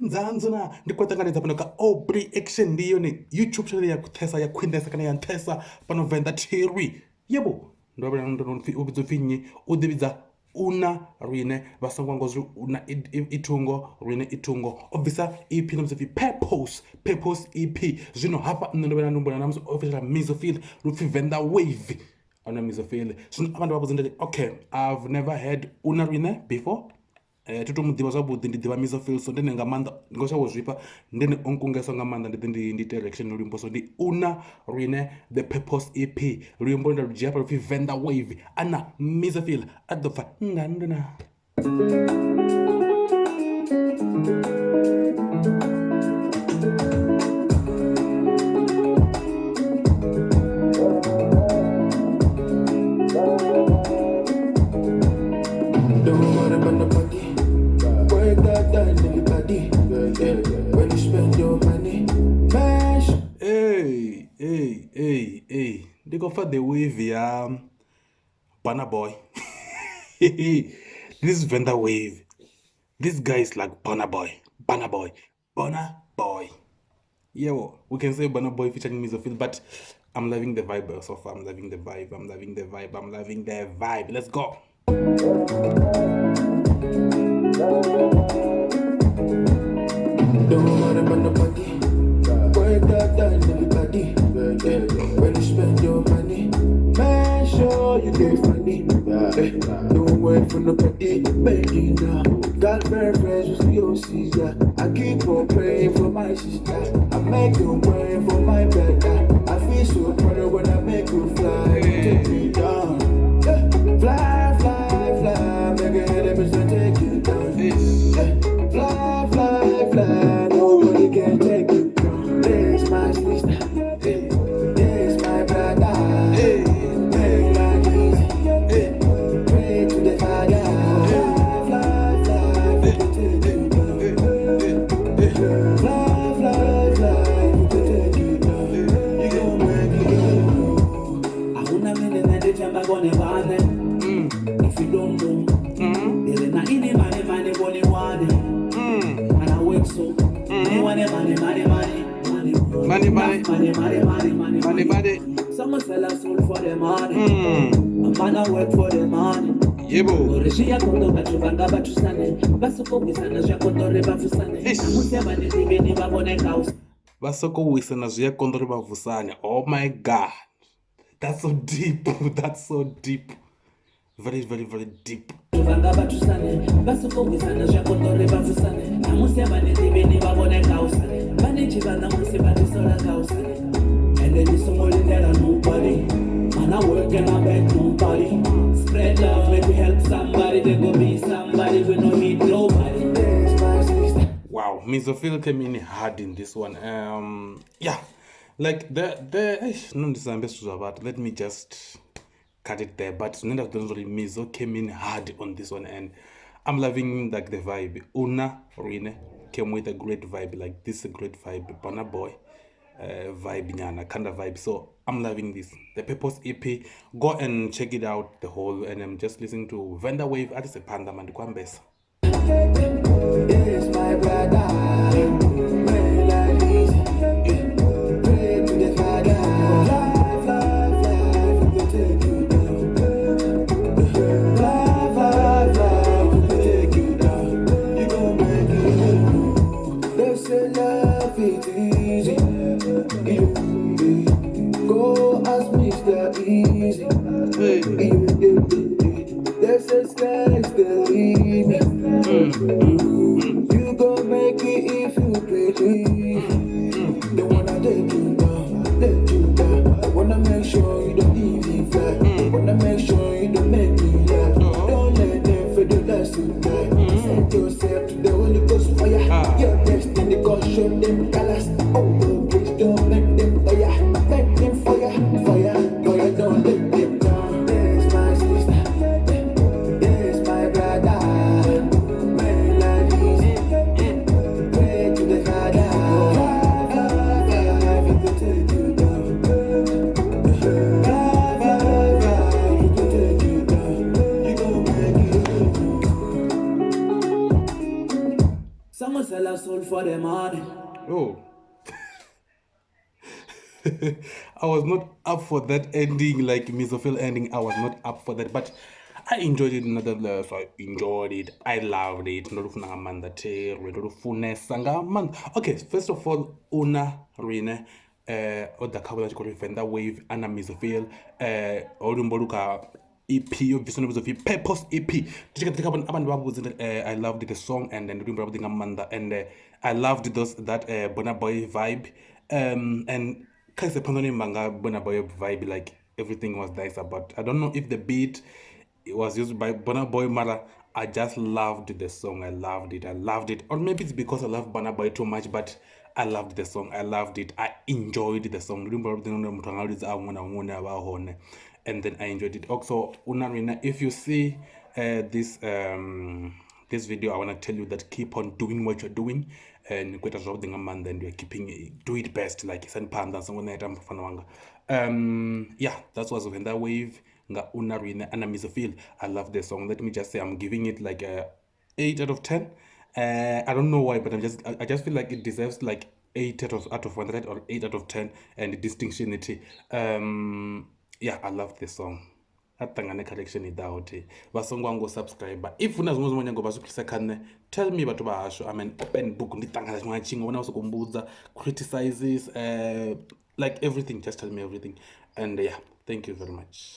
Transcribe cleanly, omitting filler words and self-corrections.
ndzandzuna ndi kwatanganedza pano ka Aubrey Action ndi yone YouTube channel ya kuthesa ya khwinesa kana ya nthesa pano Venḓa TV yebo ndo vha ndo ubidza pfinyi u divhidza una Rine vasongwa ngozwi una itungo Rine itungo obvisa EP nomse fi purpose EP zwino hapa nne ndo vha ndo mbona namso official Mizophyll lupfi Venḓa wave ana Mizophyll zwino abantu vha vhudza okay I've never heard una Rine before tuto muḓivha zwavhuḓi ndi ḓivha Mizophyll so ndine nga maanḓa ngo shavho zwifha ndine onkungesa nga maanḓa ndi direction luimbo so ndi una Rine the purpose EP luimbo nda ludzhia pa lupfi Venḓa wave ana Mizophyll a ḓo pfa ndandana They go for the wave, yeah. Banner boy. This is Venḓa wave. This guy is like Banner boy. Yeah, well, we can say Banner boy featuring Mizophyll, but I'm loving the vibe so far. I'm loving the vibe. Let's go. When you spend your money, man, sure you get funny. Don't wait for nobody, baby now. Got very friends with your sister. I keep on praying for my sister. I make you pray for my brother. I feel so proud when I make you fly. Take me down, fly, make a head up and take you down. Fly, nobody can take you down. There's my sister. If you don't know, there is not any money, only one. And I wake so, money. Someone sell a soul for the money. A man I work for the money. Yebo. Orishia kondo bachuvanga bachusane. Basoko wisana zya kondo rebafusane. Amusema nizibeni babone kaus. Basoko wisana zya kondo rebafusane. Oh my God. That's so deep. Very, very, very deep. And then it's somebody that I nobody. And I work and I beg nobody. Spread love, maybe help somebody. There go be somebody we no need nobody. Wow, Mizophyll came in hard in this one. Yeah. Like let me just cut it there. But Mizo came in hard on this one, and I'm loving like the vibe. Una Rine came with a great vibe, like this is a great vibe. Banner boy vibe, nyana kind of vibe. So I'm loving this. The Purpose EP. Go and check it out, the whole. And I'm just listening to Venḓa wave. At the panda man kwambesa. Yes, my brother. Go ask Mr. Easy. There's a sky's the limit. You gon' make it if you believe. They wanna take you down, let you down. I wanna make sure you don't leave me flat. I wanna make sure you don't make me laugh. Don't let them feel the last to die. Set yourself to the Holy Ghost fire. Your destiny, God show them colors. Oh, please don't make them fire. Make them fire, don't let them down. There's my sister, there's my brother. Make life easy, pray to the Father. He could take you down. He could take you down. You gon' make it. Someone said sell our soul for the money. Oh. I was not up for that ending, like Mizophyll ending. I was not up for that, but I enjoyed it nonetheless. I enjoyed it. I loved it. Okay, first of all, Una Rine, other couple that you call Venḓa Wave, Anna Mizophyll, Olumboluka EP, obviously of Purpose EP. I loved the song and then and I loved that Burna Boy vibe. And Kaise Pandoni Manga Burna Boy vibe, like everything was nice about. I don't know if the beat it was used by Burna Boy Mara. I just loved the song. I loved it. I loved it. Or maybe it's because I love Burna Boy too much, but I loved the song. I loved it. I enjoyed the song. And then I enjoyed it. Also, Unarina, if you see this video, I want to tell you that keep on doing what you're doing, and kweta zwavhuḓi nga maanḓa, and you're keeping do it best, like isani phanḓa songo neta mufana wanga. Yeah, that was Venḓa Wave nga Una Rine and Mizophyll. I love the song. Let me just say I'm giving it like a 8 out of 10. I don't know why, but I just feel like it deserves like 8 out of 100 or 8 out of 10, and the distinctionity. Yeah, I love this song. Atangane collection idaho thi vasongo wangu subscriber. If una zwiṅwe nyanga vha zwiphisa kha nṋe, tell me vhathu vha hashu. I'm an open book. Ndi ṱangana tshiṅwe na tshiṅwe vhona vha sokou mbudza criticizes, like everything, just tell me everything. And yeah, thank you very much.